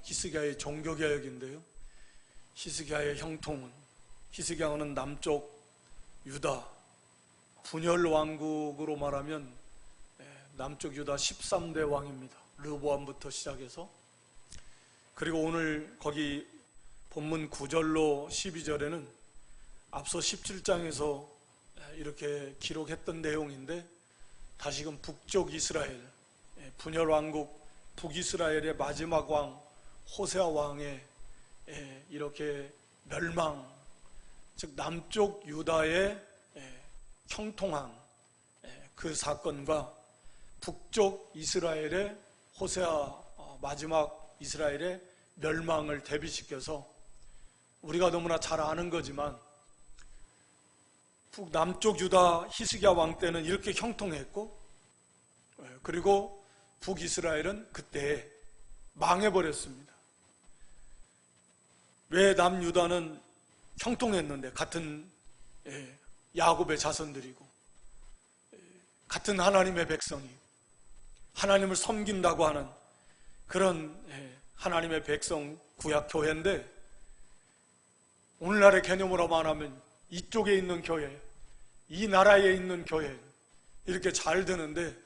히스기야의 종교개혁인데요. 히스기야의 형통은, 히스기야는 남쪽 유다 분열 왕국으로 말하면 남쪽 유다 13대 왕입니다. 르보암부터 시작해서, 그리고 오늘 거기 본문 9절로 12절에는 앞서 17장에서 이렇게 기록했던 내용인데, 다시금 북쪽 이스라엘, 분열 왕국 북이스라엘의 마지막 왕 호세아 왕의 이렇게 멸망, 즉 남쪽 유다의 형통한 그 사건과 북쪽 이스라엘의 호세아 마지막 이스라엘의 멸망을 대비시켜서, 우리가 너무나 잘 아는 거지만 남쪽 유다 히스기야 왕 때는 이렇게 형통했고, 그리고 북이스라엘은 그때 망해버렸습니다. 왜 남유다는 형통했는데, 같은 야곱의 자손들이고 같은 하나님의 백성이 하나님을 섬긴다고 하는 그런 하나님의 백성 구약교회인데, 오늘날의 개념으로 말하면 이쪽에 있는 교회, 이 나라에 있는 교회 이렇게 잘 되는데,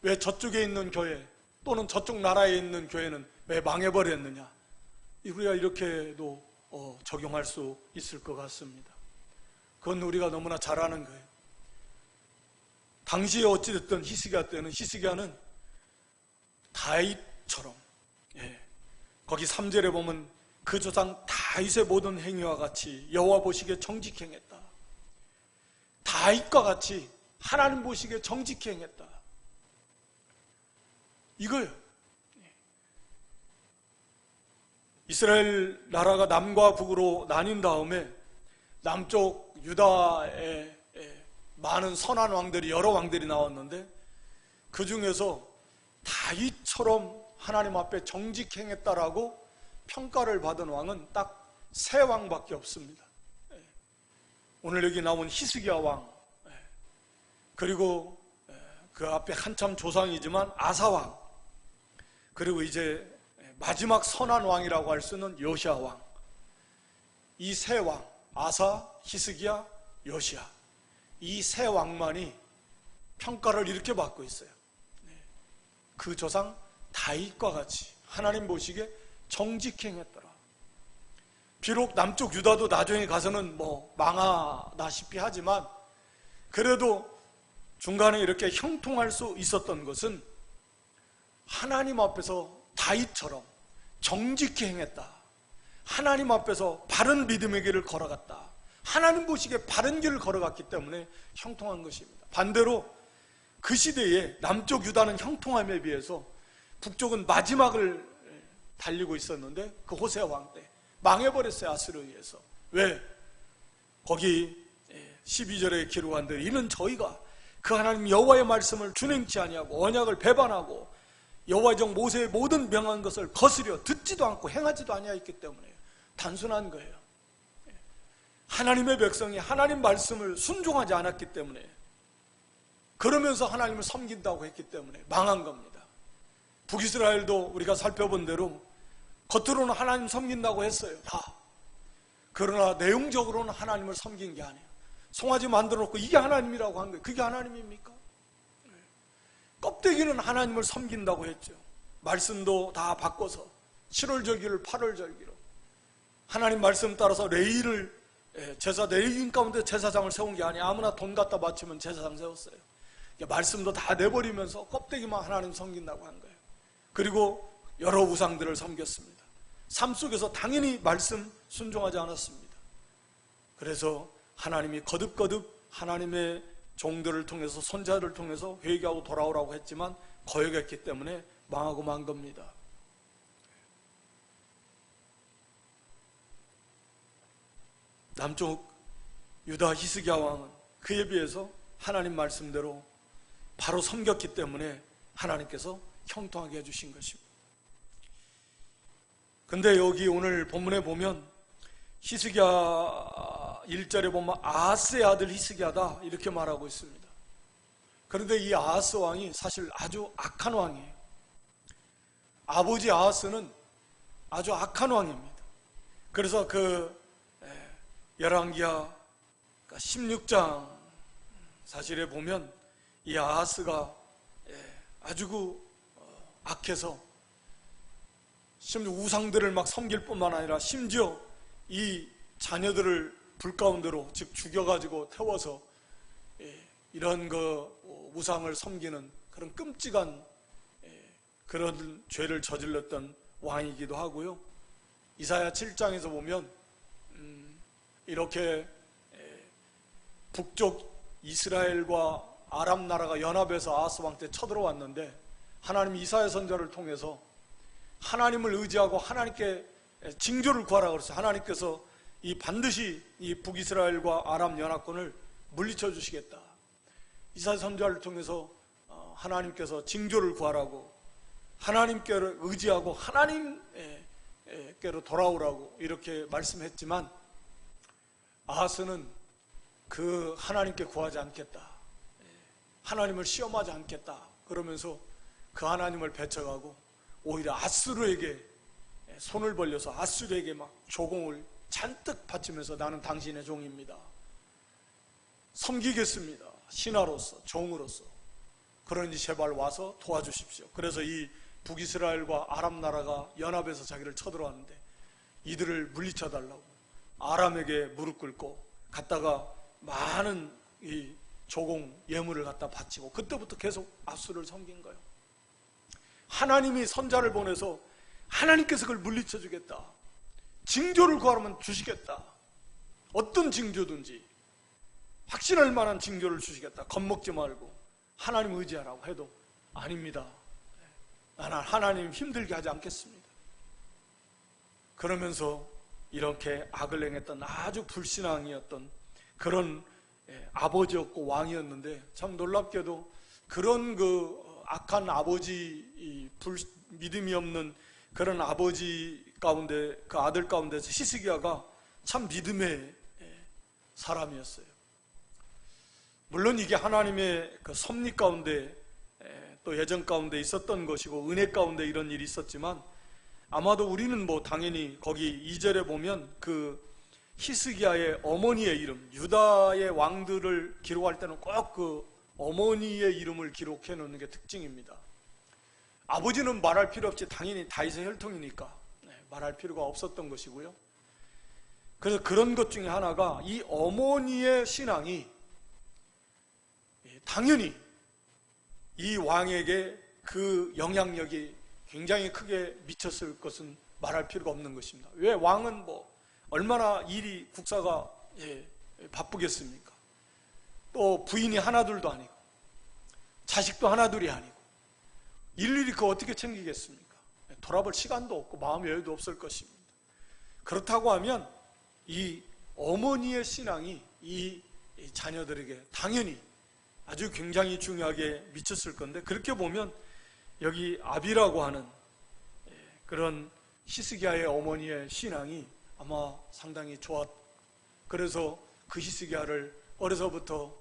왜 저쪽에 있는 교회 또는 저쪽 나라에 있는 교회는 왜 망해버렸느냐, 우리가 이렇게도 적용할 수 있을 것 같습니다. 그건 우리가 너무나 잘 아는 거예요. 당시에 어찌됐든 히스기야 때는, 히스기야는 다윗처럼, 거기 3절에 보면 그 조상 다윗의 모든 행위와 같이 여호와 보시기에 정직히 행했다. 다윗과 같이 하나님 보시기에 정직히 행했다, 이거예요. 이스라엘 나라가 남과 북으로 나뉜 다음에 남쪽 유다에 많은 선한 왕들이, 여러 왕들이 나왔는데, 그 중에서 다윗처럼 하나님 앞에 정직히 행했다라고 평가를 받은 왕은 딱 세 왕밖에 없습니다. 오늘 여기 나온 히스기야 왕, 그리고 그 앞에 한참 조상이지만 아사 왕, 그리고 이제 마지막 선한 왕이라고 할 수 있는 요시야 왕, 이 세 왕, 아사, 히스기야, 요시야, 이 세 왕만이 평가를 이렇게 받고 있어요. 그 조상 다윗과 같이 하나님 보시기에 정직히 행했더라. 비록 남쪽 유다도 나중에 가서는 망하다시피 하지만, 그래도 중간에 이렇게 형통할 수 있었던 것은 하나님 앞에서 다윗처럼 정직히 행했다, 하나님 앞에서 바른 믿음의 길을 걸어갔다, 하나님 보시기에 바른 길을 걸어갔기 때문에 형통한 것입니다. 반대로 그 시대에 남쪽 유다는 형통함에 비해서 북쪽은 마지막을 달리고 있었는데, 그 호세아 왕 때 망해버렸어요, 아스르에 의해서. 왜? 거기 12절에 기록한 대로 이는 저희가 그 하나님 여호와의 말씀을 준행치 아니하고 언약을 배반하고 여호와의 종 모세의 모든 명한 것을 거스려 듣지도 않고 행하지도 아니하였기 때문에, 단순한 거예요. 하나님의 백성이 하나님 말씀을 순종하지 않았기 때문에, 그러면서 하나님을 섬긴다고 했기 때문에 망한 겁니다. 북이스라엘도 우리가 살펴본 대로 겉으로는 하나님 섬긴다고 했어요, 다. 그러나 내용적으로는 하나님을 섬긴 게 아니에요. 송아지 만들어 놓고 이게 하나님이라고 한 거예요. 그게 하나님입니까? 껍데기는 하나님을 섬긴다고 했죠. 말씀도 다 바꿔서 7월 절기를 8월 절기로, 하나님 말씀 따라서 레위를, 레위인 가운데 제사장을 세운 게 아니에요. 아무나 돈 갖다 바치면 제사장 세웠어요. 말씀도 다 내버리면서 껍데기만 하나님 섬긴다고 한 거예요. 그리고 여러 우상들을 섬겼습니다. 삶 속에서 당연히 말씀 순종하지 않았습니다. 그래서 하나님이 거듭거듭 하나님의 종들을 통해서, 선자를 통해서 회개하고 돌아오라고 했지만 거역했기 때문에 망하고 만 겁니다. 남쪽 유다 히스기야 왕은 그에 비해서 하나님 말씀대로 바로 섬겼기 때문에 하나님께서 형통하게 해주신 것입니다. 근데 여기 오늘 본문에 보면 히스기야 1절에 보면 아하스의 아들 히스기야다 이렇게 말하고 있습니다. 그런데 이 아하스 왕이 사실 아주 악한 왕이에요. 아버지 아하스는 아주 악한 왕입니다. 그래서 열왕기하 16장 사실에 보면 이 아하스가 아주 악해서 심지어 우상들을 막 섬길 뿐만 아니라 심지어 이 자녀들을 불 가운데로 즉 죽여가지고 태워서 이런 우상을 섬기는 그런 끔찍한 그런 죄를 저질렀던 왕이기도 하고요. 이사야 7장에서 보면 이렇게 북쪽 이스라엘과 아람 나라가 연합해서 아하스 왕 때 쳐들어왔는데 하나님 이사야 선지자를 통해서 하나님을 의지하고 하나님께 징조를 구하라 그랬어요. 하나님께서 반드시 이 북이스라엘과 아람 연합군을 물리쳐 주시겠다. 이사야 선지자를 통해서 하나님께서 징조를 구하라고, 하나님께를 의지하고 하나님께로 돌아오라고 이렇게 말씀했지만 아하스는 그 하나님께 구하지 않겠다, 하나님을 시험하지 않겠다 그러면서 그 하나님을 배척하고 오히려 아수르에게 손을 벌려서 아수르에게 막 조공을 잔뜩 바치면서 나는 당신의 종입니다, 섬기겠습니다, 신하로서 종으로서, 그러니 제발 와서 도와주십시오. 그래서 이 북이스라엘과 아람 나라가 연합해서 자기를 쳐들어왔는데 이들을 물리쳐달라고 아람에게 무릎 꿇고 갔다가 많은 이 조공 예물을 갖다 바치고 그때부터 계속 아수르를 섬긴 거예요. 하나님이 선자를 보내서 하나님께서 그걸 물리쳐 주겠다, 징조를 구하면 주시겠다, 어떤 징조든지 확신할 만한 징조를 주시겠다, 겁먹지 말고 하나님 의지하라고 해도 아닙니다, 나는 하나님 힘들게 하지 않겠습니다. 그러면서 이렇게 악을 행했던 아주 불신앙이었던 그런 아버지였고 왕이었는데, 참 놀랍게도 그런 악한 아버지, 믿음이 없는 그런 아버지 가운데, 그 아들 가운데서 히스기야가 참 믿음의 사람이었어요. 물론 이게 하나님의 그 섭리 가운데 또 예정 가운데 있었던 것이고 은혜 가운데 이런 일이 있었지만, 아마도 우리는 당연히 거기 2절에 보면 그 히스기야의 어머니의 이름, 유다의 왕들을 기록할 때는 꼭 그 어머니의 이름을 기록해 놓는 게 특징입니다. 아버지는 말할 필요 없지, 당연히 다윗의 혈통이니까 말할 필요가 없었던 것이고요. 그래서 그런 것 중에 하나가 이 어머니의 신앙이 당연히 이 왕에게 그 영향력이 굉장히 크게 미쳤을 것은 말할 필요가 없는 것입니다. 왜? 왕은 얼마나 국사가 바쁘겠습니까? 또 부인이 하나둘도 아니고 자식도 하나둘이 아니고 일일이 그거 어떻게 챙기겠습니까? 돌아볼 시간도 없고 마음의 여유도 없을 것입니다. 그렇다고 하면 이 어머니의 신앙이 이 자녀들에게 당연히 아주 굉장히 중요하게 미쳤을 건데, 그렇게 보면 여기 아비라고 하는 그런 히스기야의 어머니의 신앙이 아마 상당히 그래서 그 히스기야를 어려서부터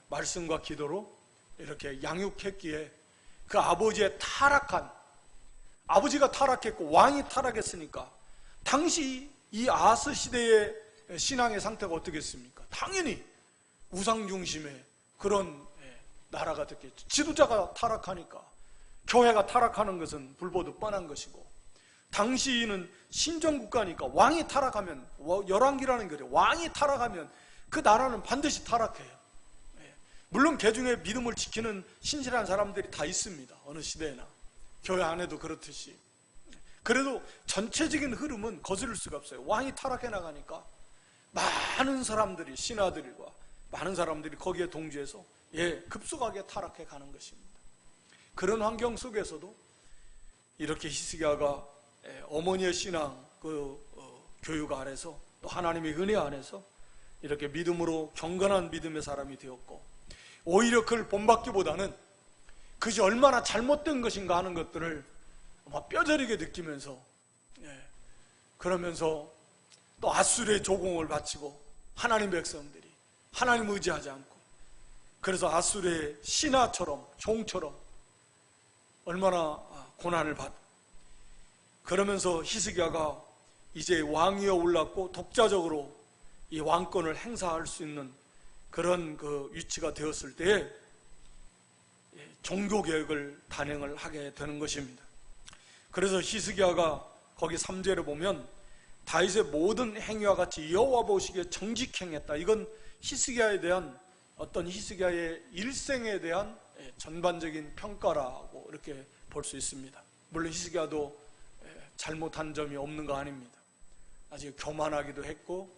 말씀과 기도로 이렇게 양육했기에 그 아버지의 아버지가 타락했고 왕이 타락했으니까 당시 이 아하스 시대의 신앙의 상태가 어떻겠습니까? 당연히 우상 중심의 그런 나라가 됐겠죠. 지도자가 타락하니까, 교회가 타락하는 것은 불보듯 뻔한 것이고, 당시는 신정국가니까 왕이 타락하면, 열왕기라는 거죠, 왕이 타락하면 그 나라는 반드시 타락해요. 물론 개중에 믿음을 지키는 신실한 사람들이 다 있습니다. 어느 시대나 교회 안에도 그렇듯이. 그래도 전체적인 흐름은 거스를 수가 없어요. 왕이 타락해 나가니까 많은 사람들이, 신하들과 많은 사람들이 거기에 동조해서 급속하게 타락해 가는 것입니다. 그런 환경 속에서도 이렇게 히스기야가 어머니의 신앙 교육 안에서, 또 하나님의 은혜 안에서 이렇게 믿음으로 경건한 믿음의 사람이 되었고, 오히려 그걸 본받기보다는 그것이 얼마나 잘못된 것인가 하는 것들을 아마 뼈저리게 느끼면서, 그러면서 또 아수르의 조공을 바치고 하나님 백성들이 하나님 의지하지 않고, 그래서 아수르의 신하처럼 종처럼 얼마나 고난을 받고, 그러면서 히스기야가 이제 왕위에 올랐고 독자적으로 이 왕권을 행사할 수 있는 그런 그 위치가 되었을 때에 종교개혁을 단행을 하게 되는 것입니다. 그래서 히스기야가 거기 3절에 보면 다윗의 모든 행위와 같이 여호와 보시기에 정직행했다. 이건 히스기야에 대한 어떤 히스기야의 일생에 대한 전반적인 평가라고 이렇게 볼 수 있습니다. 물론 히스기야도 잘못한 점이 없는 거 아닙니다. 아직 교만하기도 했고,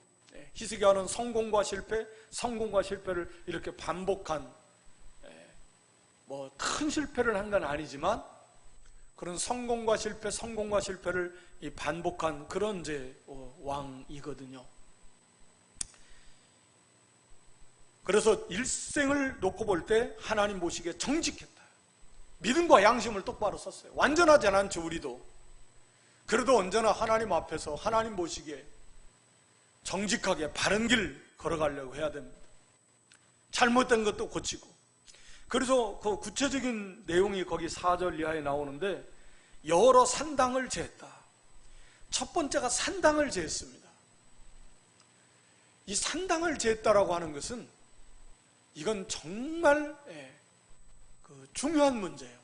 히스기야는 성공과 실패를 이렇게 반복한 뭐 큰 실패를 한 건 아니지만 그런 성공과 실패를 반복한 그런 이제 왕이거든요. 그래서 일생을 놓고 볼 때 하나님 보시기에 정직했다. 믿음과 양심을 똑바로 썼어요. 완전하지 않죠, 우리도. 그래도 언제나 하나님 앞에서 하나님 보시기에 정직하게 바른 길 걸어가려고 해야 됩니다. 잘못된 것도 고치고. 그래서 그 구체적인 내용이 거기 4절 이하에 나오는데 여러 산당을 제했다. 첫 번째가 산당을 제했습니다. 이 산당을 제했다라고 하는 것은 이건 정말 중요한 문제예요.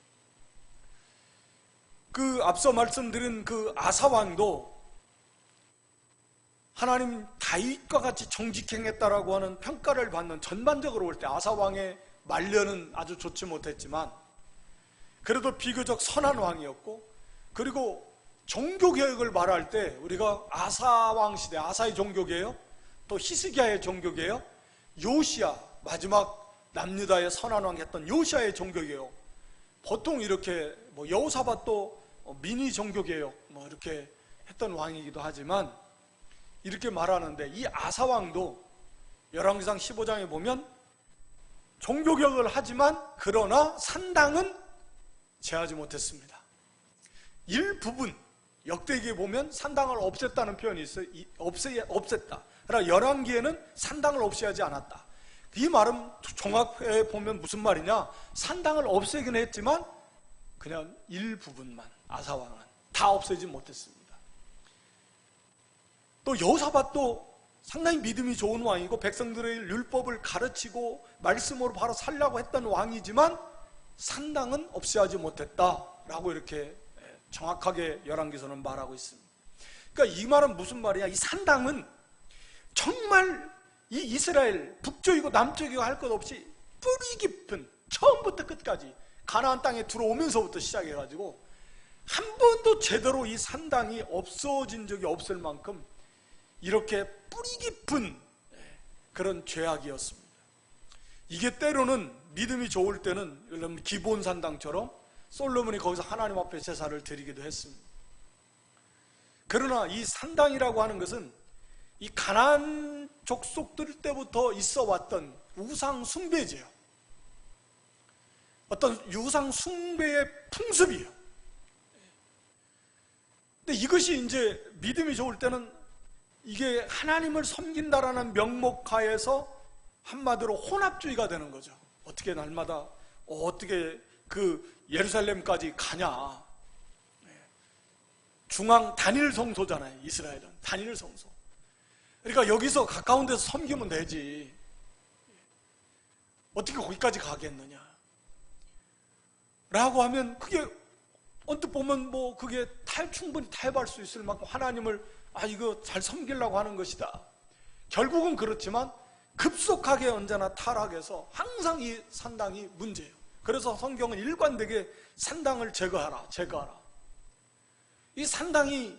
그 앞서 말씀드린 그 아사왕도 하나님 다윗과 같이 정직행했다라고 하는 평가를 받는, 전반적으로 볼 때 아사왕의 말년은 아주 좋지 못했지만 그래도 비교적 선한 왕이었고, 그리고 종교개혁을 말할 때 우리가 아사왕 시대, 아사의 종교개혁, 또 히스기야의 종교개혁, 요시야 마지막 남유다의 선한 왕 했던 요시야의 종교개혁, 보통 이렇게 뭐 여호사밧도 미니 종교개혁 뭐 이렇게 했던 왕이기도 하지만 이렇게 말하는데, 이 아사왕도 열왕기상 15장에 보면 종교개혁을 하지만 그러나 산당은 제하지 못했습니다. 일부분, 역대기에 보면 산당을 없앴다는 표현이 있어요. 없앴다. 그러나 열왕기에는 산당을 없애지 않았다. 이 말은 종합해 보면 무슨 말이냐, 산당을 없애긴 했지만 그냥 일부분만, 아사왕은 다 없애지 못했습니다. 또 여호사밧도 상당히 믿음이 좋은 왕이고 백성들의 율법을 가르치고 말씀으로 바로 살려고 했던 왕이지만 산당은 없애지 못했다라고 이렇게 정확하게 열왕기서는 말하고 있습니다. 그러니까 이 말은 무슨 말이냐, 이 산당은 정말 이 이스라엘 북쪽이고 남쪽이고 할 것 없이 뿌리 깊은, 처음부터 끝까지 가나안 땅에 들어오면서부터 시작해가지고 한 번도 제대로 이 산당이 없어진 적이 없을 만큼 이렇게 뿌리 깊은 그런 죄악이었습니다. 이게 때로는 믿음이 좋을 때는 기본 산당처럼 솔로몬이 거기서 하나님 앞에 제사를 드리기도 했습니다. 그러나 이 산당이라고 하는 것은 이 가나안 족속들 때부터 있어 왔던 우상 숭배제요. 어떤 우상 숭배의 풍습이에요. 근데 이것이 이제 믿음이 좋을 때는 이게 하나님을 섬긴다라는 명목하에서 한마디로 혼합주의가 되는 거죠. 어떻게 날마다 어떻게 그 예루살렘까지 가냐. 중앙 단일 성소잖아요. 이스라엘은 단일 성소. 그러니까 여기서 가까운 데서 섬기면 되지, 어떻게 거기까지 가겠느냐 라고 하면, 그게 언뜻 보면 뭐 그게 충분히 타협할 수 있을 만큼 하나님을 이거 잘 섬기려고 하는 것이다. 결국은 그렇지만 급속하게 언제나 타락해서 항상 이 산당이 문제예요. 그래서 성경은 일관되게 산당을 제거하라. 이 산당이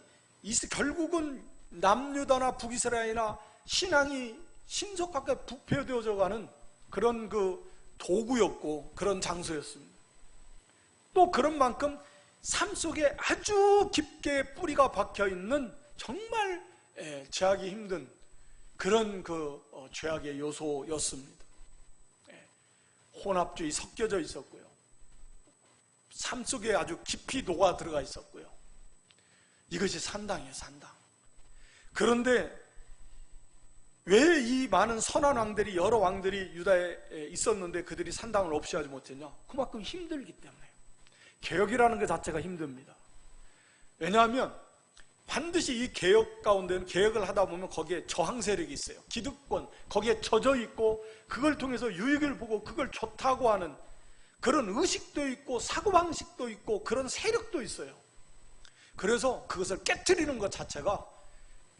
결국은 남유다나 북이스라엘이나 신앙이 신속하게 부패되어져 가는 그런 그 도구였고 그런 장소였습니다. 또 그런 만큼 삶 속에 아주 깊게 뿌리가 박혀 있는 정말 제하기 힘든 그런 그 죄악의 요소였습니다. 혼합주의 섞여져 있었고요, 삶 속에 아주 깊이 녹아 들어가 있었고요. 이것이 산당이에요, 산당. 그런데 왜 이 많은 선한 왕들이, 여러 왕들이 유다에 있었는데 그들이 산당을 없애지 못했냐? 그만큼 힘들기 때문에. 개혁이라는 것 자체가 힘듭니다. 왜냐하면 반드시 이 개혁 가운데는 개혁을 하다 보면 거기에 저항 세력이 있어요. 기득권, 거기에 젖어 있고 그걸 통해서 유익을 보고 그걸 좋다고 하는 그런 의식도 있고 사고방식도 있고 그런 세력도 있어요. 그래서 그것을 깨트리는 것 자체가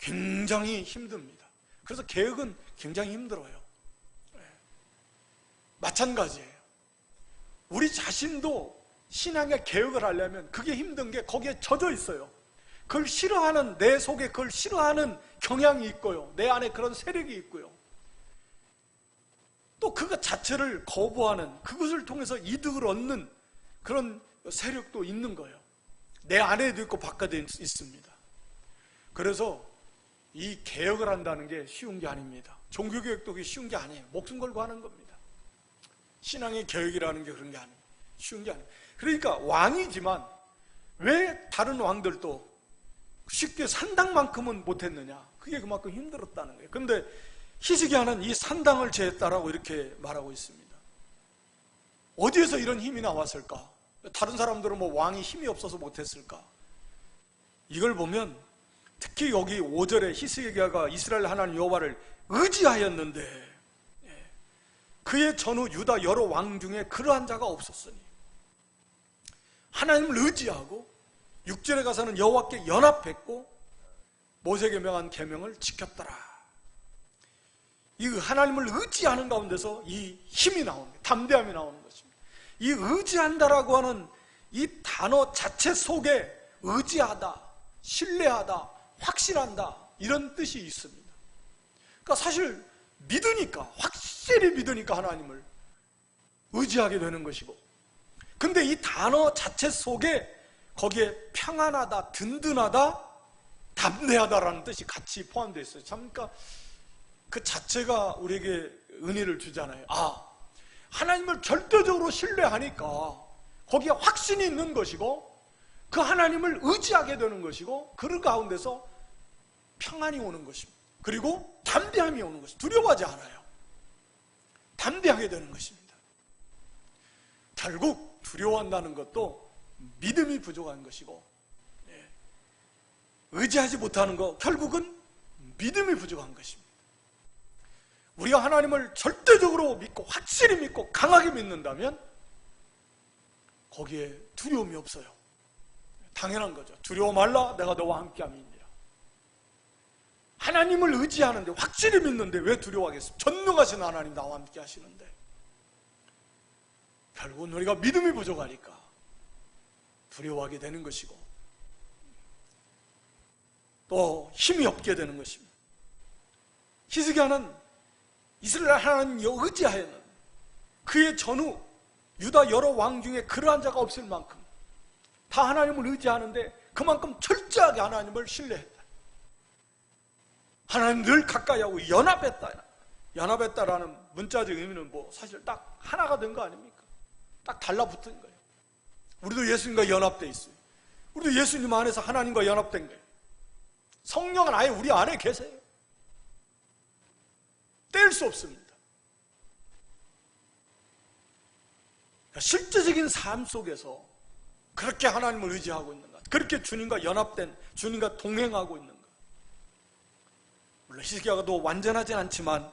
굉장히 힘듭니다. 그래서 개혁은 굉장히 힘들어요. 마찬가지예요. 우리 자신도 신앙의 개혁을 하려면 그게 힘든 게 거기에 젖어 있어요. 그걸 싫어하는, 내 속에 그걸 싫어하는 경향이 있고요. 내 안에 그런 세력이 있고요. 또 그것 자체를 거부하는, 그것을 통해서 이득을 얻는 그런 세력도 있는 거예요. 내 안에도 있고 바깥에 있습니다. 그래서 이 개혁을 한다는 게 쉬운 게 아닙니다. 종교개혁도 쉬운 게 아니에요. 목숨 걸고 하는 겁니다. 신앙의 개혁이라는 게 그런 게 아니에요. 쉬운 게 아니에요. 그러니까 왕이지만 왜 다른 왕들도 쉽게 산당만큼은 못했느냐? 그게 그만큼 힘들었다는 거예요. 그런데 히스기야는 이 산당을 제했다라고 이렇게 말하고 있습니다. 어디에서 이런 힘이 나왔을까? 다른 사람들은 뭐 왕이 힘이 없어서 못했을까? 이걸 보면 특히 여기 5절에 히스기야가 이스라엘 하나님 여호와를 의지하였는데 그의 전후 유다 여러 왕 중에 그러한 자가 없었으니 하나님을 의지하고 6절에 가서는 여호와께 연합했고 모세에게 명한 계명을 지켰더라. 이 하나님을 의지하는 가운데서 이 힘이 나오는 거예요. 담대함이 나오는 것입니다. 이 의지한다라고 하는 이 단어 자체 속에 의지하다, 신뢰하다, 확신한다 이런 뜻이 있습니다. 그러니까 사실 믿으니까, 확실히 믿으니까 하나님을 의지하게 되는 것이고, 근데 이 단어 자체 속에 거기에 평안하다, 든든하다, 담대하다라는 뜻이 같이 포함되어 있어요. 참, 그러니까 그 자체가 우리에게 은혜를 주잖아요. 하나님을 절대적으로 신뢰하니까 거기에 확신이 있는 것이고 그 하나님을 의지하게 되는 것이고 그 가운데서 평안이 오는 것입니다. 그리고 담대함이 오는 것입니다. 두려워하지 않아요. 담대하게 되는 것입니다. 결국 두려워한다는 것도 믿음이 부족한 것이고 의지하지 못하는 것 결국은 믿음이 부족한 것입니다. 우리가 하나님을 절대적으로 믿고 확실히 믿고 강하게 믿는다면 거기에 두려움이 없어요. 당연한 거죠. 두려워 말라, 내가 너와 함께함이니라. 하나님을 의지하는데 확실히 믿는데 왜 두려워하겠습니까? 전능하신 하나님 나와 함께 하시는데 결국은 우리가 믿음이 부족하니까 두려워하게 되는 것이고 또 힘이 없게 되는 것입니다. 히스기야는 이스라엘 하나님 의지하였는 그의 전후 유다 여러 왕 중에 그러한 자가 없을 만큼 다 하나님을 의지하는데 그만큼 철저하게 하나님을 신뢰했다. 하나님 늘 가까이 하고 연합했다. 연합했다라는 문자적 의미는 뭐 사실 딱 하나가 된 거 아닙니까? 딱 달라붙은 거예요. 우리도 예수님과 연합되어 있어요. 우리도 예수님 안에서 하나님과 연합된 거예요. 성령은 아예 우리 안에 계세요. 뗄 수 없습니다. 실제적인 삶 속에서 그렇게 하나님을 의지하고 있는 것, 그렇게 주님과 연합된, 주님과 동행하고 있는 것. 물론 히스기야도 완전하진 않지만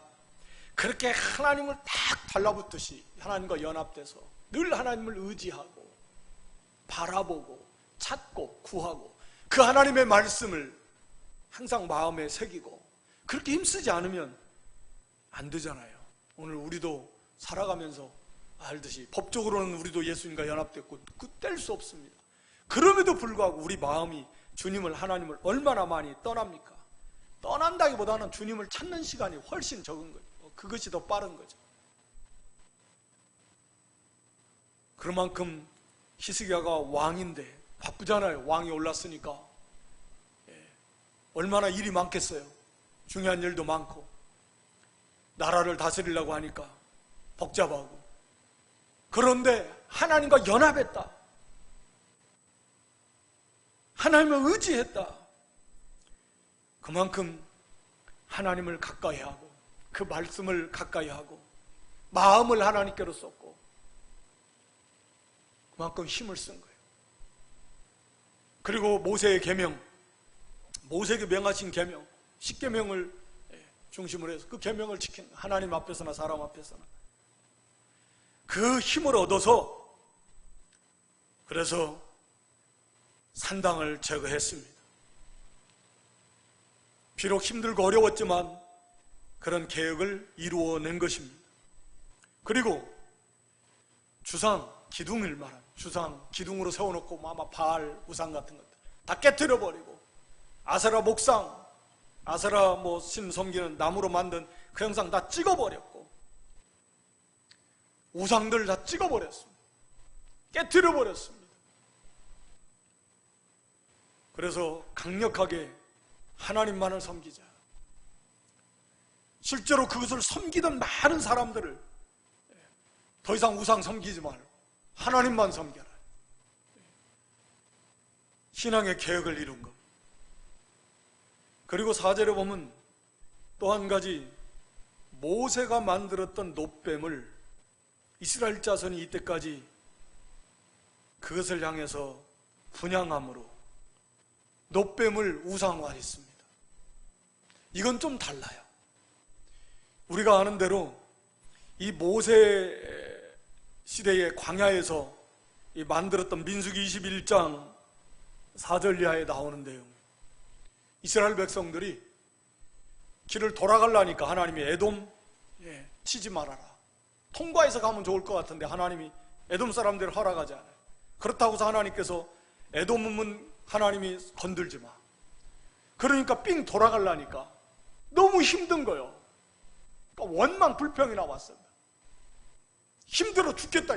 그렇게 하나님을 딱 달라붙듯이 하나님과 연합돼서 늘 하나님을 의지하고 바라보고 찾고 구하고 그 하나님의 말씀을 항상 마음에 새기고 그렇게 힘쓰지 않으면 안 되잖아요. 오늘 우리도 살아가면서 알듯이 법적으로는 우리도 예수님과 연합됐고 그 뗄 수 없습니다. 그럼에도 불구하고 우리 마음이 주님을, 하나님을 얼마나 많이 떠납니까? 떠난다기보다는 주님을 찾는 시간이 훨씬 적은 거죠. 그것이 더 빠른 거죠. 그만큼 히스기야가 왕인데 바쁘잖아요. 왕이 올랐으니까. 얼마나 일이 많겠어요. 중요한 일도 많고 나라를 다스리려고 하니까 복잡하고. 그런데 하나님과 연합했다. 하나님을 의지했다. 그만큼 하나님을 가까이 하고 그 말씀을 가까이 하고 마음을 하나님께로 쏟고 그만큼 힘을 쓴 거예요. 그리고 모세의 계명, 모세에게 명하신 계명, 10계명을 중심으로 해서 그 계명을 지킨 하나님 앞에서나 사람 앞에서나 그 힘을 얻어서 그래서 산당을 제거했습니다. 비록 힘들고 어려웠지만 그런 계획을 이루어낸 것입니다. 그리고 주상, 기둥을 말한 주상, 기둥으로 세워놓고 아마 바알 우상 같은 것들 다 깨뜨려버리고 아세라 목상, 아세라 신 섬기는 나무로 만든 그 형상 다 찍어버렸고 우상들 다 찍어버렸습니다. 깨뜨려버렸습니다. 그래서 강력하게 하나님만을 섬기자. 실제로 그것을 섬기던 많은 사람들을 더 이상 우상 섬기지 말고 하나님만 섬겨라. 신앙의 계획을 이룬 것. 그리고 4절에 보면 또 한 가지, 모세가 만들었던 놋뱀을 이스라엘 자손이 이때까지 그것을 향해서 분향함으로 놋뱀을 우상화했습니다. 이건 좀 달라요. 우리가 아는 대로 이 모세 시대의 광야에서 만들었던 민수기 21장 4절 이하에 나오는 내용, 이스라엘 백성들이 길을 돌아가려니까 하나님이 에돔 치지 말아라, 통과해서 가면 좋을 것 같은데 하나님이 에돔 사람들을 허락하지 않아요. 그렇다고 해서 하나님께서 에돔은 하나님이 건들지 마, 그러니까 삥 돌아가려니까 너무 힘든 거예요. 그러니까 원망 불평이 나왔습니다. 힘들어 죽겠다.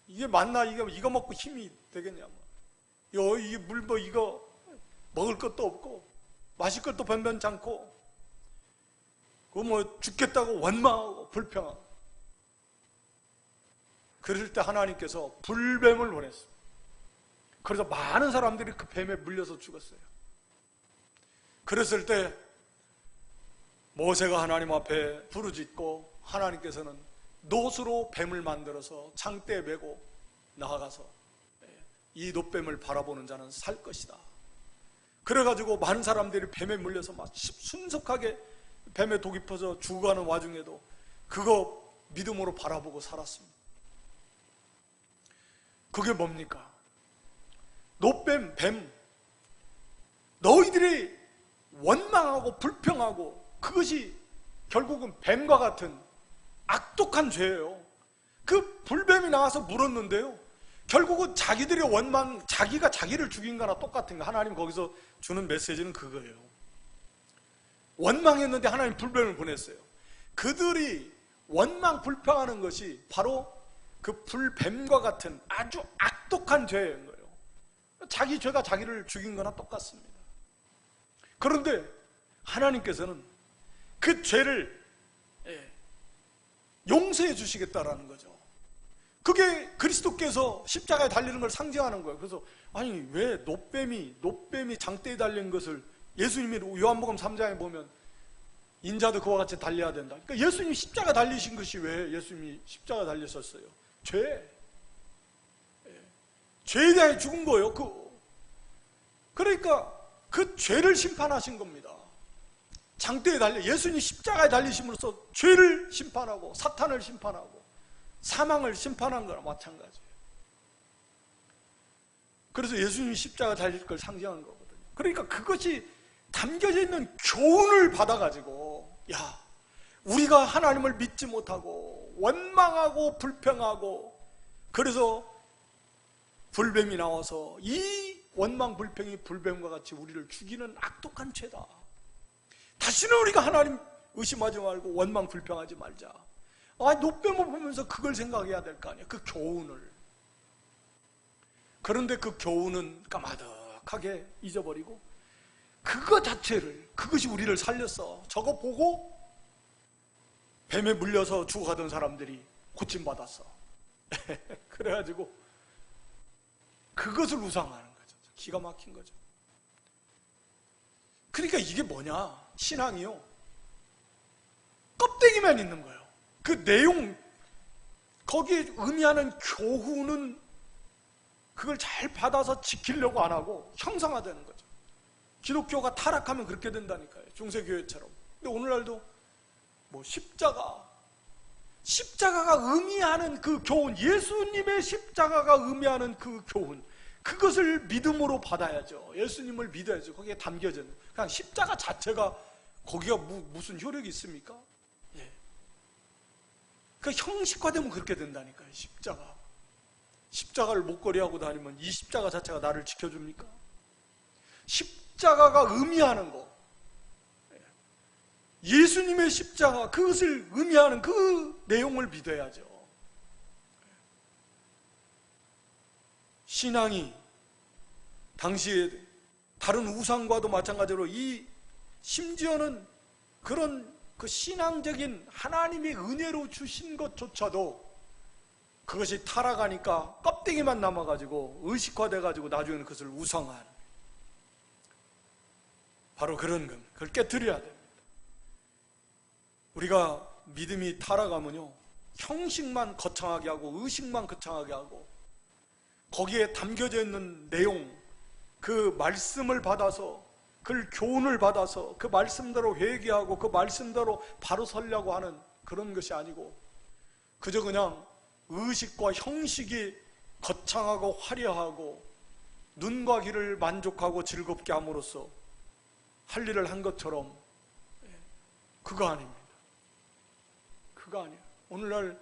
이게 맞나? 이거 먹고 힘이 되겠냐? 이게 물 이거 먹을 것도 없고 마실 것도 변변찮고 죽겠다고 원망하고 불평하고. 그럴 때 하나님께서 불뱀을 보냈습니다. 그래서 많은 사람들이 그 뱀에 물려서 죽었어요. 그랬을 때 모세가 하나님 앞에 부르짖고 하나님께서는 놋으로 뱀을 만들어서 창대에 메고 나아가서 이 놋뱀을 바라보는 자는 살 것이다. 그래가지고 많은 사람들이 뱀에 물려서 막 순속하게 뱀에 독이 퍼져 죽어가는 와중에도 그거 믿음으로 바라보고 살았습니다. 그게 뭡니까? 놋뱀, 뱀, 너희들이 원망하고 불평하고 그것이 결국은 뱀과 같은 악독한 죄예요. 그 불뱀이 나와서 물었는데요, 결국은 자기들의 원망, 자기가 자기를 죽인 거나 똑같은 거. 하나님 거기서 주는 메시지는 그거예요. 원망했는데 하나님 불뱀을 보냈어요. 그들이 원망 불평하는 것이 바로 그 불뱀과 같은 아주 악독한 죄인 거예요. 자기 죄가 자기를 죽인 거나 똑같습니다. 그런데 하나님께서는 그 죄를 용서해 주시겠다라는 거죠. 그게 그리스도께서 십자가에 달리는 걸 상징하는 거예요. 그래서 아니 왜 놋뱀이 장대에 달린 것을 예수님이 요한복음 3장에 보면 인자도 그와 같이 달려야 된다. 그러니까 예수님이 십자가 달리신 것이 왜 예수님이 십자가 달리셨어요? 죄에 대해 죽은 거예요. 그러니까 그 죄를 심판하신 겁니다. 장대에 달려 예수님이 십자가에 달리심으로써 죄를 심판하고 사탄을 심판하고 사망을 심판한 거나 마찬가지예요. 그래서 예수님이 십자가 달릴 걸 상징하는 거거든요. 그러니까 그것이 담겨져 있는 교훈을 받아가지고, 야, 우리가 하나님을 믿지 못하고 원망하고 불평하고 그래서 불뱀이 나와서 이 원망 불평이 불뱀과 같이 우리를 죽이는 악독한 죄다. 다시는 우리가 하나님 의심하지 말고 원망 불평하지 말자. 놋뱀을 보면서 그걸 생각해야 될 거 아니야, 그 교훈을. 그런데 그 교훈은 까마득하게 잊어버리고 그거 자체를, 그것이 우리를 살렸어. 저거 보고 뱀에 물려서 죽어가던 사람들이 고침받았어. 그래가지고 그것을 우상하는 거죠. 기가 막힌 거죠. 그러니까 이게 뭐냐? 신앙이요, 껍데기만 있는 거예요. 그 내용, 거기에 의미하는 교훈은 그걸 잘 받아서 지키려고 안 하고 형상화되는 거죠. 기독교가 타락하면 그렇게 된다니까요. 중세교회처럼. 근데 오늘날도 뭐 십자가가 의미하는 그 교훈, 예수님의 십자가가 의미하는 그 교훈, 그것을 믿음으로 받아야죠. 예수님을 믿어야죠. 거기에 담겨져 있는. 그냥 십자가 자체가 거기가 무슨 효력이 있습니까? 예. 그 형식화되면 그렇게 된다니까요. 십자가를 목걸이 하고 다니면 이 십자가 자체가 나를 지켜줍니까? 십자가가 의미하는 거, 예수님의 십자가, 그것을 의미하는 그 내용을 믿어야죠. 신앙이 당시에 다른 우상과도 마찬가지로 심지어는 그런 그 신앙적인 하나님의 은혜로 주신 것조차도 그것이 타락하니까 껍데기만 남아가지고 의식화돼가지고 나중에는 그것을 우상화하는, 바로 그런 것, 그걸 깨트려야 됩니다. 우리가 믿음이 타락하면요, 형식만 거창하게 하고 의식만 거창하게 하고 거기에 담겨져 있는 내용, 그 말씀을 받아서, 그 교훈을 받아서 그 말씀대로 회개하고 그 말씀대로 바로 서려고 하는 그런 것이 아니고 그저 그냥 의식과 형식이 거창하고 화려하고 눈과 귀를 만족하고 즐겁게 함으로써 할 일을 한 것처럼, 그거 아닙니다. 그거 아니에요. 오늘날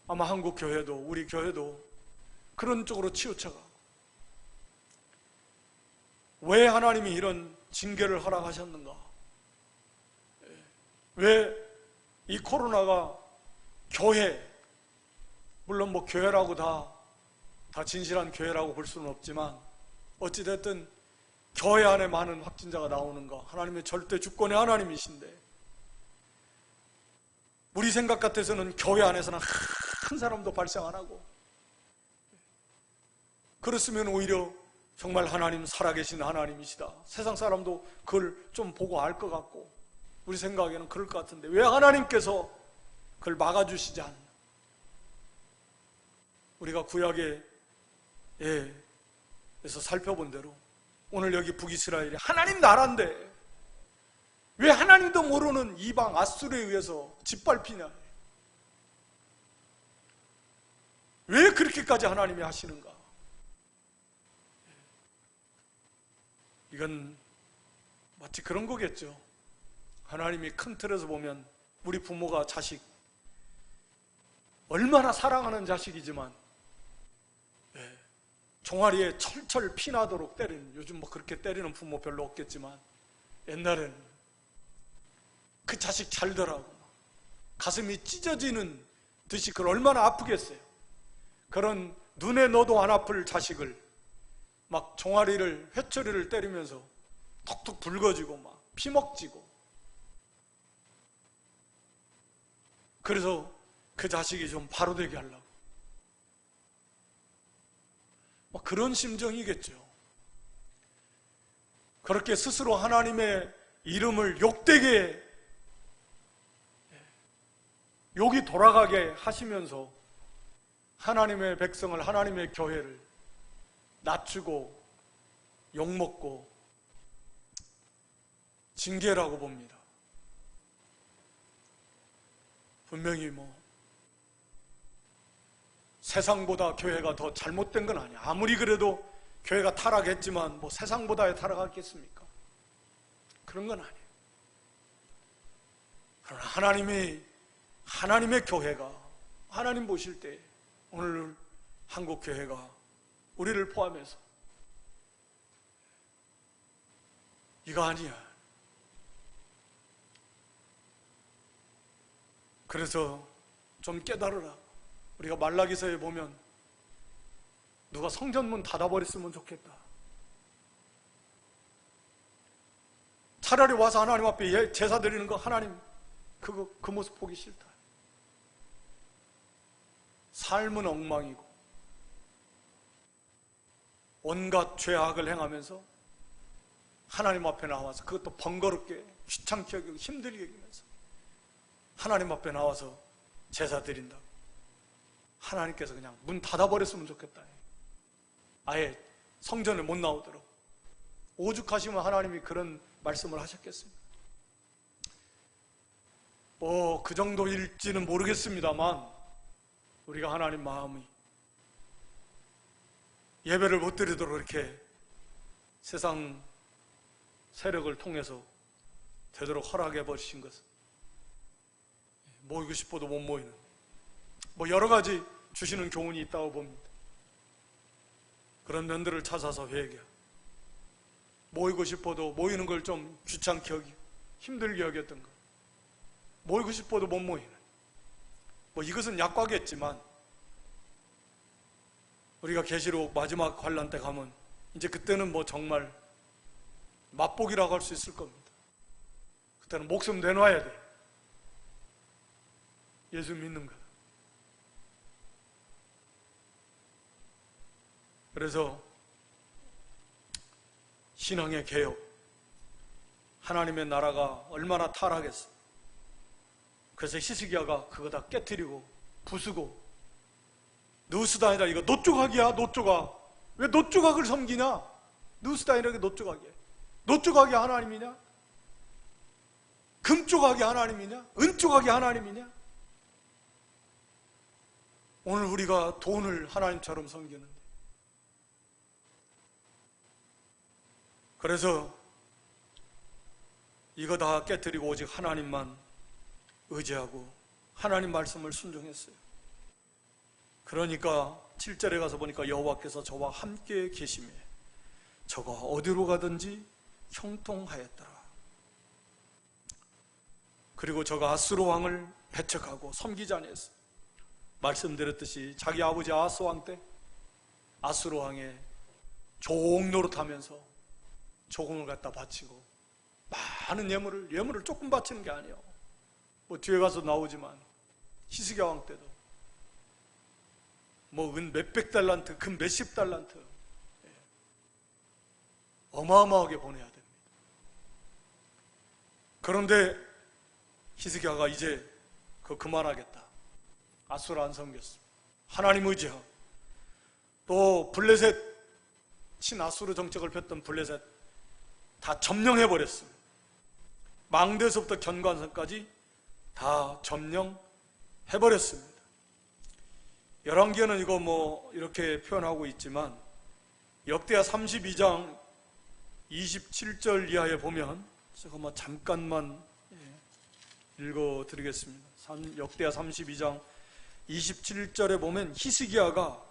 아마 한국 교회도, 우리 교회도 그런 쪽으로 치우쳐가고, 왜 하나님이 이런 징계를 허락하셨는가? 왜 이 코로나가 교회, 물론 뭐 교회라고 다 진실한 교회라고 볼 수는 없지만 어찌됐든 교회 안에 많은 확진자가 나오는가? 하나님의 절대 주권의 하나님이신데 우리 생각 같아서는 교회 안에서는 한 사람도 발생 안 하고, 그렇으면 오히려 정말 하나님 살아계신 하나님이시다, 세상 사람도 그걸 좀 보고 알 것 같고, 우리 생각에는 그럴 것 같은데 왜 하나님께서 그걸 막아주시지 않나? 우리가 구약에서 살펴본 대로 오늘 여기 북이스라엘이 하나님 나라인데 왜 하나님도 모르는 이방 아수르에 의해서 짓밟히냐? 왜 그렇게까지 하나님이 하시는가? 이건 마치 그런 거겠죠. 하나님이 큰 틀에서 보면 우리 부모가 자식 얼마나 사랑하는 자식이지만 종아리에 철철 피나도록 때리는, 요즘 뭐 그렇게 때리는 부모 별로 없겠지만 옛날에는 그 자식 잘더라고 가슴이 찢어지는 듯이 그걸 얼마나 아프겠어요. 그런 눈에 넣어도 안 아플 자식을 막 종아리를, 회초리를 때리면서 톡톡 붉어지고 막 피먹지고, 그래서 그 자식이 좀 바로되게 하려고 막 그런 심정이겠죠. 그렇게 스스로 하나님의 이름을 욕되게, 욕이 돌아가게 하시면서 하나님의 백성을, 하나님의 교회를 낮추고 욕먹고 징계라고 봅니다. 분명히 세상보다 교회가 더 잘못된 건 아니야. 아무리 그래도 교회가 타락했지만 세상보다 타락하겠습니까? 그런 건 아니에요. 그러나 하나님의 교회가, 하나님 보실 때 오늘 한국 교회가 우리를 포함해서 이거 아니야. 그래서 좀 깨달으라. 우리가 말라기서에 보면 누가 성전문 닫아버렸으면 좋겠다. 차라리 와서 하나님 앞에 제사 드리는 거, 하나님 그 모습 보기 싫다. 삶은 엉망이고 온갖 죄악을 행하면서 하나님 앞에 나와서 그것도 번거롭게 귀찮게 여기고 힘들게 여기면서 하나님 앞에 나와서 제사 드린다고. 하나님께서 그냥 문 닫아버렸으면 좋겠다. 아예 성전에 못 나오도록. 오죽하시면 하나님이 그런 말씀을 하셨겠습니다. 그 정도일지는 모르겠습니다만 우리가 하나님 마음이 예배를 못 드리도록 이렇게 세상 세력을 통해서 되도록 허락해 버리신 것은 모이고 싶어도 못 모이는 여러 가지 주시는 교훈이 있다고 봅니다. 그런 면들을 찾아서 회개하고 모이고 싶어도 모이는 걸 좀 귀찮게 여기고 힘들게 여겼던 것, 모이고 싶어도 못 모이는 이것은 약과겠지만 우리가 계시록 마지막 환란 때 가면 이제 그때는 정말 맛보기라고 할 수 있을 겁니다. 그때는 목숨 내놔야 돼. 예수 믿는 것. 그래서 신앙의 개혁, 하나님의 나라가 얼마나 타락했어. 그래서 히스기야가 그거 다 깨트리고 부수고, 느우스다니라 이거 노조각이야. 노조각. 왜 노조각을 섬기냐? 느우스다니라 노조각이야. 노조각이 하나님이냐? 금조각이 하나님이냐? 은조각이 하나님이냐? 오늘 우리가 돈을 하나님처럼 섬기는데, 그래서 이거 다 깨뜨리고 오직 하나님만 의지하고 하나님 말씀을 순종했어요. 그러니까 7절에 가서 보니까 여호와께서 저와 함께 계시매 저가 어디로 가든지 형통하였더라. 그리고 저가 아수르 왕을 배척하고 섬기지 아니했어요. 말씀드렸듯이 자기 아버지 아하스 왕 때 아수르 왕의 종 노릇하면서 조공을 갖다 바치고 많은 예물을 조금 바치는 게 아니에요. 뒤에 가서 나오지만 히스기야 왕 때도 은 몇백 달란트, 금 몇십 달란트 어마어마하게 보내야 됩니다. 그런데 히스기야가 이제 그만하겠다. 아수르 안 섬겼어. 하나님 의지하고 또 블레셋 친아수르 정책을 폈던 블레셋 다 점령해버렸습니다. 망대에서부터 견관선까지 다 점령해버렸습니다. 열왕기에는 이거 이렇게 표현하고 있지만 역대하 32장 27절 이하에 보면 제가 잠깐만 읽어드리겠습니다. 역대하 32장 27절에 보면 히스기야가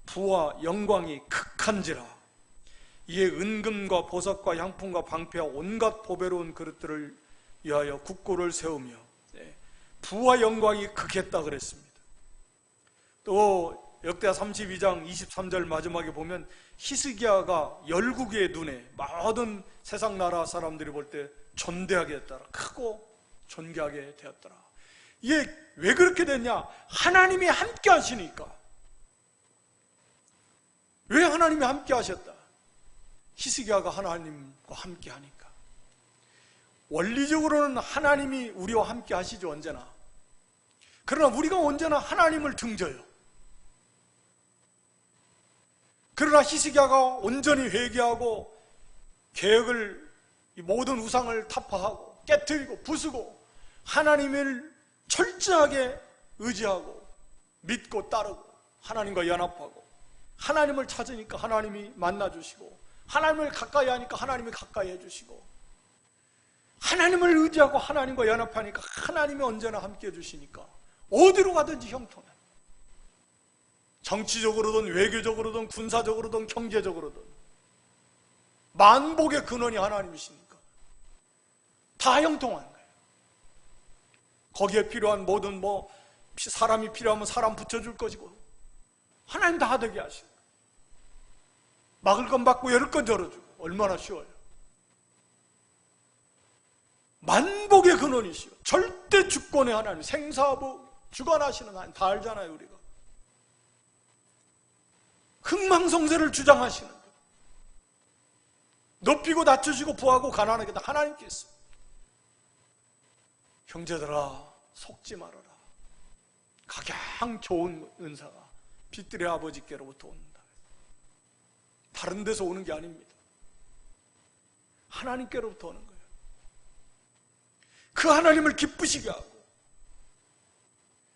부와 영광이 극한지라 이에 은금과 보석과 향품과 방패와 온갖 보배로운 그릇들을 위하여 국고를 세우며 부와 영광이 극했다 그랬습니다. 또 역대하 32장 23절 마지막에 보면 히스기야가 열국의 눈에 모든 세상 나라 사람들이 볼 때 존대하게 됐더라. 크고 존귀하게 되었더라. 이게 왜 그렇게 됐냐? 하나님이 함께 하시니까. 왜 하나님이 함께 하셨다? 히스기야가 하나님과 함께 하니까. 원리적으로는 하나님이 우리와 함께 하시죠, 언제나. 그러나 우리가 언제나 하나님을 등져요. 그러나 히스기야가 온전히 회개하고 계획을, 이 모든 우상을 타파하고 깨뜨리고 부수고 하나님을 철저하게 의지하고 믿고 따르고 하나님과 연합하고 하나님을 찾으니까 하나님이 만나주시고 하나님을 가까이 하니까 하나님이 가까이 해주시고 하나님을 의지하고 하나님과 연합하니까 하나님이 언제나 함께 해주시니까 어디로 가든지 형통해. 정치적으로든 외교적으로든 군사적으로든 경제적으로든 만복의 근원이 하나님이시니까 다 형통한 거예요. 거기에 필요한 모든 사람이 필요하면 사람 붙여줄 것이고 하나님 다 되게 하시고 막을 건 막고 열을 건 열어주고 얼마나 쉬워요. 만복의 근원이시오. 절대 주권의 하나님, 생사부 주관하시는 하나님 다 알잖아요. 우리가 흥망성쇠를 주장하시는 것, 높이고 낮추시고 부하고 가난하게 다 하나님께 있습니다. 형제들아 속지 말아라. 가장 좋은 은사가 빛들의 아버지께로부터 온다. 다른 데서 오는 게 아닙니다. 하나님께로부터 오는 거예요. 그 하나님을 기쁘시게 하고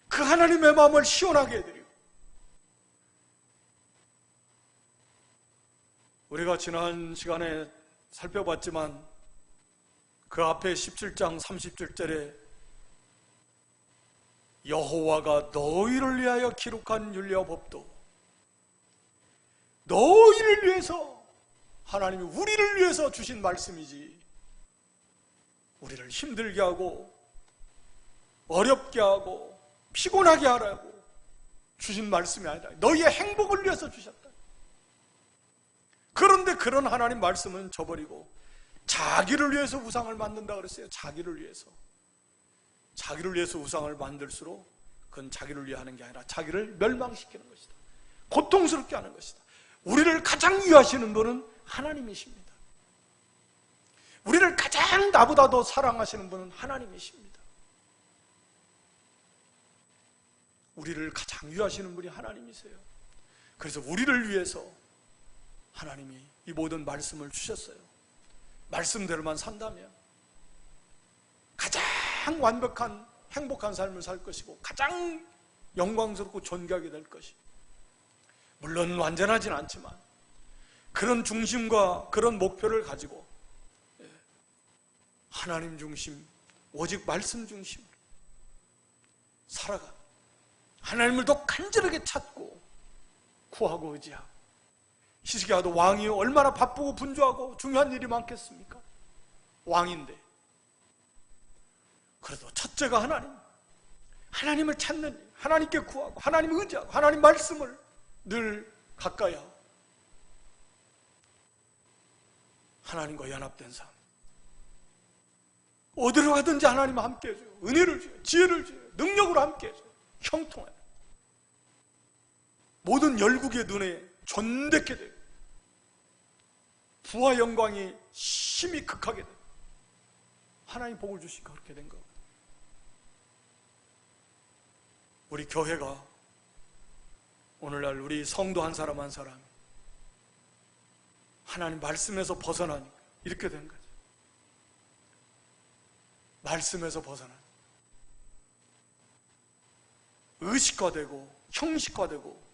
그 하나님의 마음을 시원하게 해드리고, 우리가 지난 시간에 살펴봤지만 그 앞에 17장 37절에 여호와가 너희를 위하여 기록한 율례와 법도 너희를 위해서, 하나님이 우리를 위해서 주신 말씀이지 우리를 힘들게 하고 어렵게 하고 피곤하게 하라고 주신 말씀이 아니라 너희의 행복을 위해서 주셨다. 그런데 그런 하나님 말씀은 저버리고 자기를 위해서 우상을 만든다 그랬어요. 자기를 위해서 우상을 만들수록 그건 자기를 위해 하는 게 아니라 자기를 멸망시키는 것이다. 고통스럽게 하는 것이다. 우리를 가장 위하시는 분은 하나님이십니다. 우리를 가장 나보다 더 사랑하시는 분은 하나님이십니다. 우리를 가장 위하시는 분이 하나님이세요. 그래서 우리를 위해서 하나님이 이 모든 말씀을 주셨어요. 말씀대로만 산다면 가장 완벽한 행복한 삶을 살 것이고 가장 영광스럽고 존귀하게 될 것이, 물론 완전하진 않지만 그런 중심과 그런 목표를 가지고 하나님 중심, 오직 말씀 중심으로 살아가 하나님을 더 간절하게 찾고 구하고 의지하고. 히스기야도 왕이 얼마나 바쁘고 분주하고 중요한 일이 많겠습니까? 왕인데. 그래도 첫째가 하나님을 찾는 일, 하나님께 구하고 하나님을 의지하고 하나님 말씀을 늘 가까이 하고 하나님과 연합된 삶. 어디로 가든지 하나님은 함께 해줘요. 은혜를 줘요. 지혜를 줘요. 능력으로 함께 해줘요. 형통해요. 모든 열국의 눈에 존대케 돼요. 부와 영광이 심히 극하게 돼요. 하나님 복을 주시니까 그렇게 된 거예요. 우리 교회가 오늘날 우리 성도 한 사람 한 사람 하나님 말씀에서 벗어나니까 이렇게 된 거죠. 말씀에서 벗어나 의식화되고 형식화되고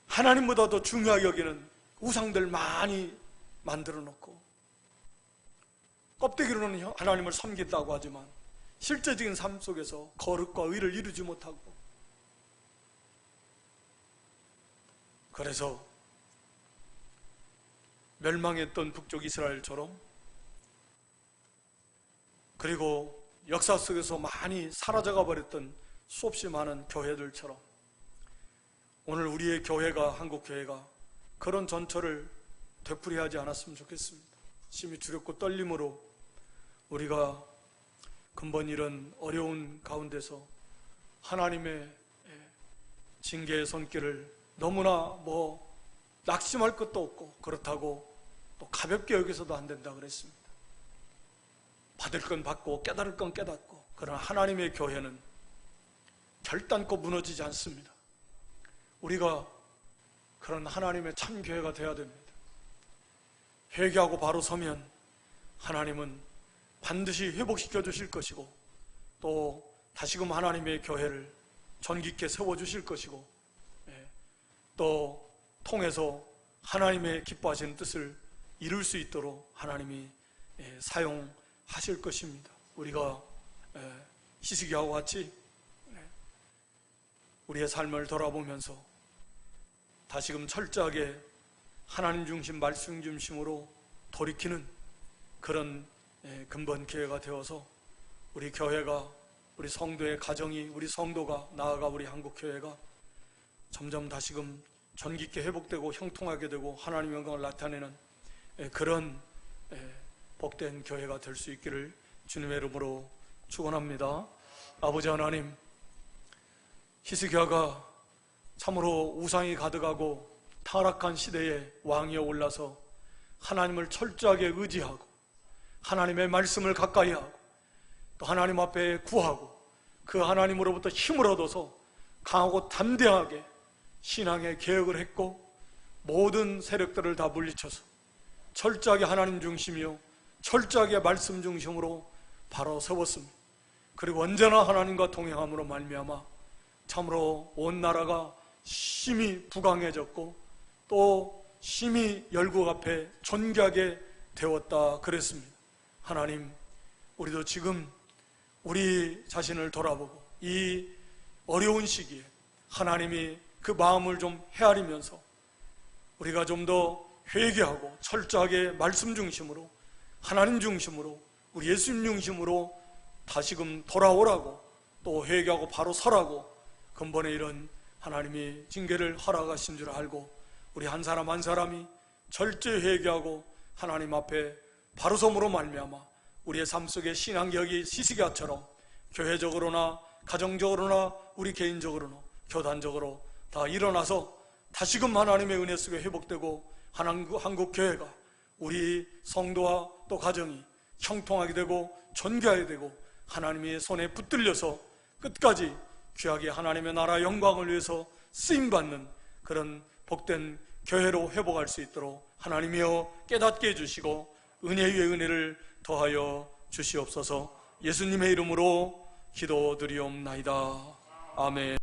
하나님보다 더 중요하게 여기는 우상들 많이 만들어 놓고 껍데기로는 하나님을 섬긴다고 하지만 실제적인 삶 속에서 거룩과 의를 이루지 못하고, 그래서 멸망했던 북쪽 이스라엘처럼, 그리고 역사 속에서 많이 사라져가 버렸던 수없이 많은 교회들처럼 오늘 우리의 교회가, 한국교회가 그런 전철을 되풀이하지 않았으면 좋겠습니다. 심히 두렵고 떨림으로 우리가 근본 이런 어려운 가운데서 하나님의 징계의 손길을 너무나 낙심할 것도 없고, 그렇다고 또 가볍게 여기서도 안 된다 그랬습니다. 받을 건 받고 깨달을 건 깨닫고, 그러나 하나님의 교회는 결단코 무너지지 않습니다. 우리가 그런 하나님의 참 교회가 되어야 됩니다. 회개하고 바로 서면 하나님은 반드시 회복시켜 주실 것이고, 또 다시금 하나님의 교회를 존귀케 세워주실 것이고, 또 통해서 하나님의 기뻐하시는 뜻을 이룰 수 있도록 하나님이 사용하실 것입니다. 우리가 히스기야와 같이 우리의 삶을 돌아보면서 다시금 철저하게 하나님 중심, 말씀 중심으로 돌이키는 그런 근본 교회가 되어서 우리 교회가, 우리 성도의 가정이, 우리 성도가, 나아가 우리 한국교회가 점점 다시금 존귀케 회복되고 형통하게 되고 하나님의 영광을 나타내는 그런 복된 교회가 될 수 있기를 주님의 이름으로 축원합니다. 아버지 하나님, 히스기야가 참으로 우상이 가득하고 타락한 시대에 왕위에 올라서 하나님을 철저하게 의지하고 하나님의 말씀을 가까이 하고 또 하나님 앞에 구하고 그 하나님으로부터 힘을 얻어서 강하고 담대하게 신앙의 개혁을 했고, 모든 세력들을 다 물리쳐서 철저하게 하나님 중심이요 철저하게 말씀 중심으로 바로 세웠습니다. 그리고 언제나 하나님과 동행함으로 말미암아 참으로 온 나라가 심히 부강해졌고 또 심히 열국 앞에 존귀하게 되었다 그랬습니다. 하나님, 우리도 지금 우리 자신을 돌아보고 이 어려운 시기에 하나님이 그 마음을 좀 헤아리면서 우리가 좀 더 회개하고 철저하게 말씀 중심으로 하나님 중심으로 우리 예수님 중심으로 다시금 돌아오라고 또 회개하고 바로 서라고 근본에 이런 하나님이 징계를 허락하신 줄 알고 우리 한 사람 한 사람이 철저히 회개하고 하나님 앞에 바로 섬으로 말미암아 우리의 삶 속에 신앙격이 시시가처럼 교회적으로나 가정적으로나 우리 개인적으로나 교단적으로 다 일어나서 다시금 하나님의 은혜 속에 회복되고 한국 교회가 우리 성도와 또 가정이 형통하게 되고 존귀하게 되고 하나님의 손에 붙들려서 끝까지 귀하게 하나님의 나라 영광을 위해서 쓰임받는 그런 복된 교회로 회복할 수 있도록 하나님이여 깨닫게 해주시고 은혜 위에 은혜를 더하여 주시옵소서. 예수님의 이름으로 기도드리옵나이다. 아멘.